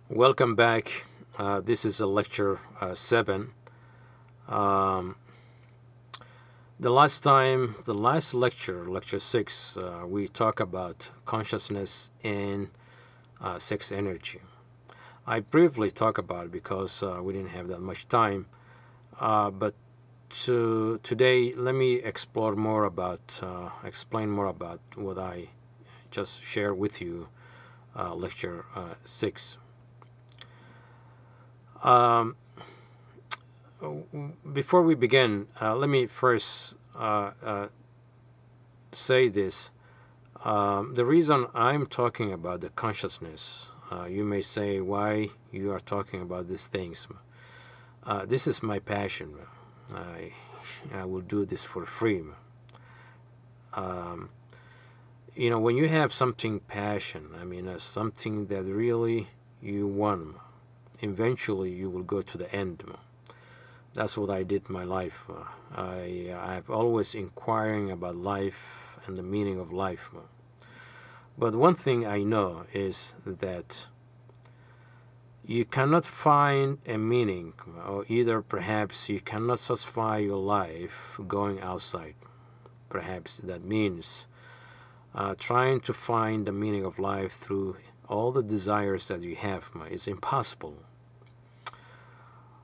Welcome back. This is a lecture 7. Um, the last lecture, lecture 6, we talk about consciousness and sex energy. I briefly talk about it because we didn't have that much time. But today, let me explain more about what I just shared with you, lecture 6. Um, Before we begin, let me first say this. The reason I'm talking about the consciousness, you may say, why you are talking about these things. This is my passion. I will do this for free. Um, when you have something passion, something that really you want, eventually you will go to the end. That's what I did in my life. I've always inquiring about life and the meaning of life. But one thing I know is that you cannot find a meaning, or either perhaps you cannot satisfy your life going outside. Perhaps that means trying to find the meaning of life through all the desires that you have is impossible.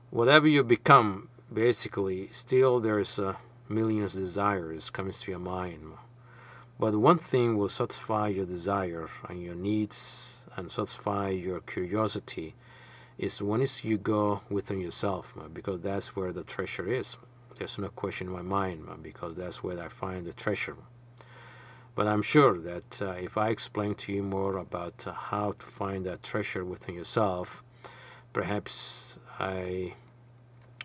Whatever you become, basically, still there's millions of desires coming to your mind. But one thing will satisfy your desire and your needs and satisfy your curiosity is when you go within yourself, because that's where the treasure is. There's no question in my mind, because that's where I find the treasure. But I'm sure that if I explain to you more about how to find that treasure within yourself, perhaps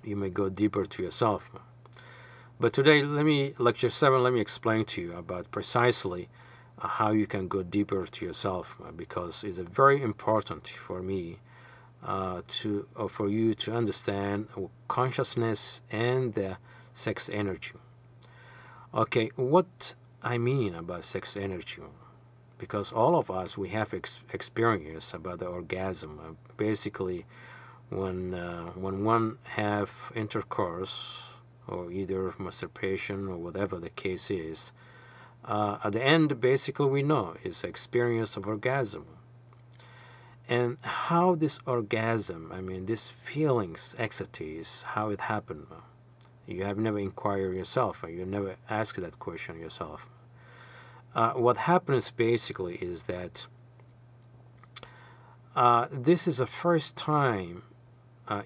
you may go deeper to yourself. But today, lecture 7, let me explain to you about precisely how you can go deeper to yourself, because it's very important for me for you to understand consciousness and the sex energy. Okay, what I mean about sex energy, because all of us, we have experience about the orgasm. Basically, when one have intercourse, or either masturbation or whatever the case is, at the end, basically, we know is experience of orgasm. And how this orgasm, this feelings, ecstasies, how it happened. You have never inquired yourself, or you never asked that question yourself. What happens basically is that this is the first time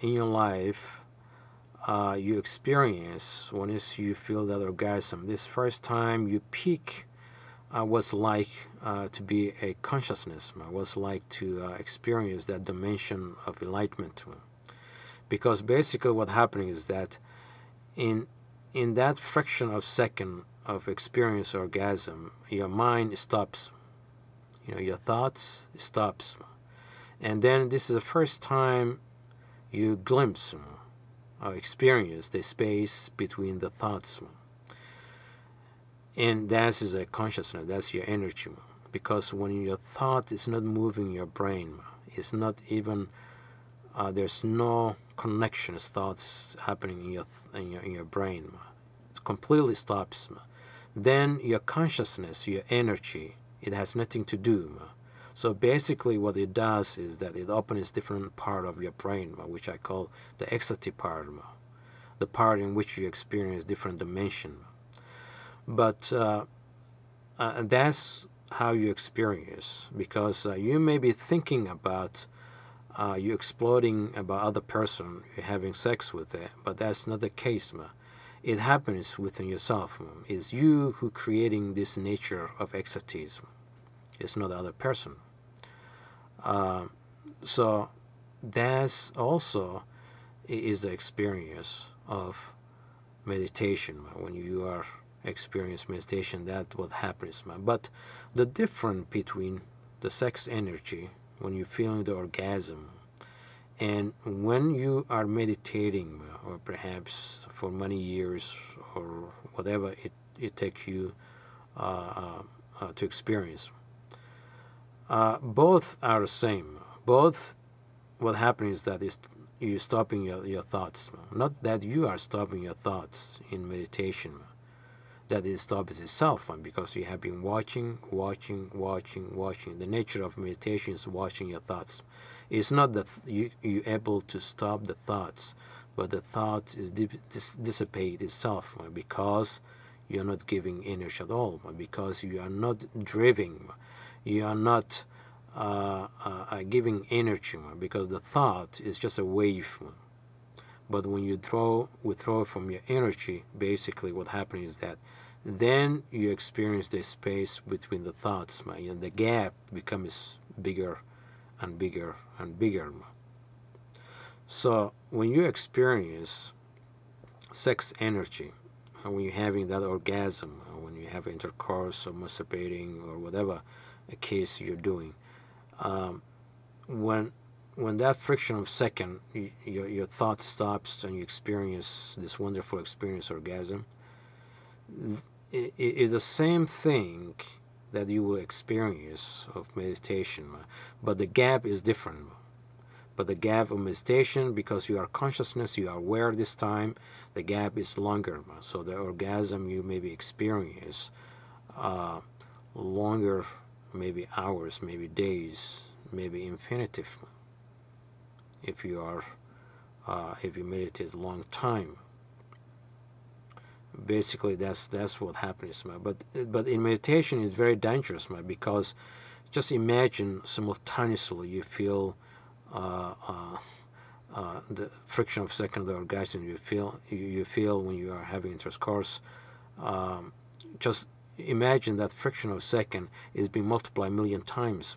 in your life you experience when you feel that orgasm. This first time you peak what's like to be a consciousness, what's like to experience that dimension of enlightenment. Because basically what happening is that in that fraction of second of experience orgasm, your mind stops. Your thoughts stops. And then this is the first time you glimpse or experience the space between the thoughts. And that is a consciousness, that's your energy. Because when your thought is not moving your brain, it's not even, there's no connections, thoughts happening in your brain. It completely stops. Then your consciousness, your energy, it has nothing to do. So basically what it does is that it opens different part of your brain, which I call the ecstasy part, the part in which you experience different dimension. But that's how you experience, because you may be thinking about you exploding about other person, you're having sex with it, but that's not the case. It happens within yourself. It's you who creating this nature of ecstasy. It's not the other person. So that's also is the experience of meditation. When you are experience meditation, that's what happens. But the difference between the sex energy when you're feeling the orgasm and when you are meditating, or perhaps for many years or whatever it takes you to experience, both are the same. Both what happens is that you're stopping your thoughts. Not that you are stopping your thoughts in meditation. That it stops itself, because you have been watching. The nature of meditation is watching your thoughts. It's not that you're able to stop the thoughts, but the thought is dissipate itself, because you're not giving energy at all, because you are not driven, you are not giving energy, because the thought is just a wave. But when you withdraw from your energy, basically what happens is that then you experience the space between the thoughts, and the gap becomes bigger and bigger and bigger. So when you experience sex energy, and when you're having that orgasm, or when you have intercourse or masturbating or whatever case you're doing, when that friction of second, your thought stops and you experience this wonderful experience, orgasm, it is the same thing that you will experience of meditation, but the gap is different. But the gap of meditation, because you are consciousness, you are aware this time, the gap is longer. So the orgasm you maybe experience longer, maybe hours, maybe days, maybe infinitive. If you meditate a long time, basically that's what happens. But in meditation it's very dangerous, because just imagine simultaneously you feel the friction of second orgasm you feel when you are having intercourse. Just imagine that friction of second is being multiplied a million times,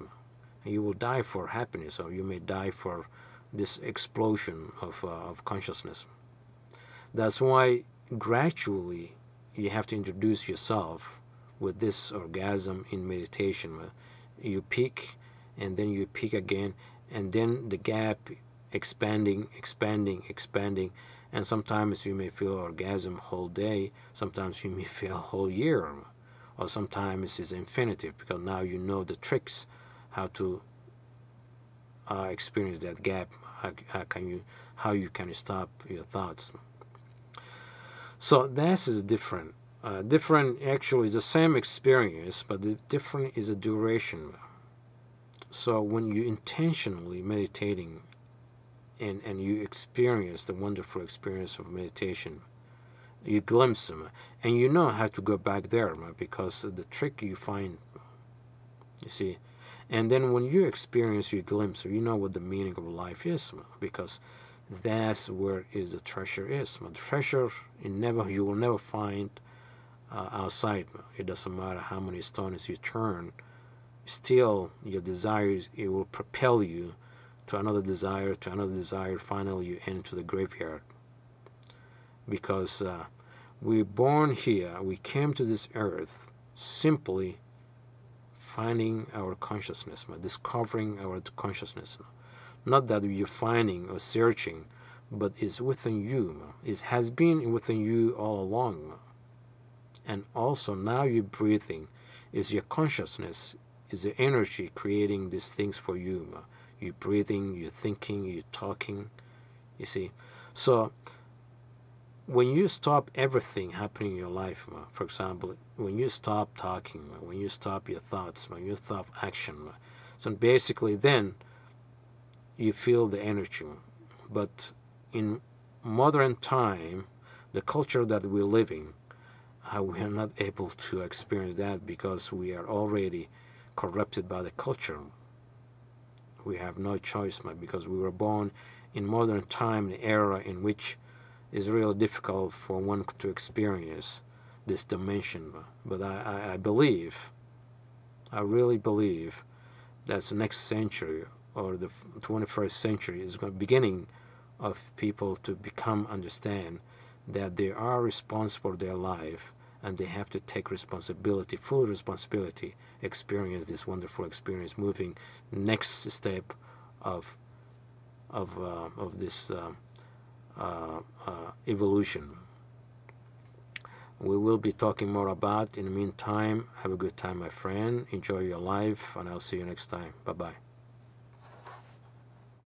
and you will die for happiness, or you may die for this explosion of consciousness. That's why gradually you have to introduce yourself with this orgasm in meditation. You peak, and then you peak again, and then the gap expanding, and sometimes you may feel orgasm whole day, sometimes you may feel whole year, or sometimes it's infinitive, because now you know the tricks how to experience that gap, how you can stop your thoughts. So this is different. Different actually is the same experience, but the different is the duration. So when you intentionally meditating and you experience the wonderful experience of meditation, you glimpse them, and you know how to go back there, because the trick you find, you see. And then when you experience your glimpse, you know what the meaning of life is, because that's where is the treasure is. The treasure you will never find outside. It doesn't matter how many stones you turn, still your desires, it will propel you to another desire, finally you enter the graveyard. Because we're born here, we came to this earth simply finding our consciousness, discovering our consciousness. Not that you're finding or searching, but it's within you. It has been within you all along. And also now you're breathing. Is your consciousness, is the energy creating these things for you. You're breathing, you're thinking, you're talking, you see. So when you stop everything happening in your life, for example, when you stop talking, when you stop your thoughts, when you stop action, so basically then you feel the energy. But in modern time, the culture that we're living, we are not able to experience that, because we are already corrupted by the culture. We have no choice, because we were born in modern time, an era in which it's really difficult for one to experience this dimension. But I believe, I really believe, that the next century, or the 21st century, is the beginning of people to understand that they are responsible for their life, and they have to take responsibility, full responsibility, experience this wonderful experience, moving next step of this evolution. We will be talking more about. In the meantime, have a good time, my friend. Enjoy your life, and I'll see you next time. Bye-bye.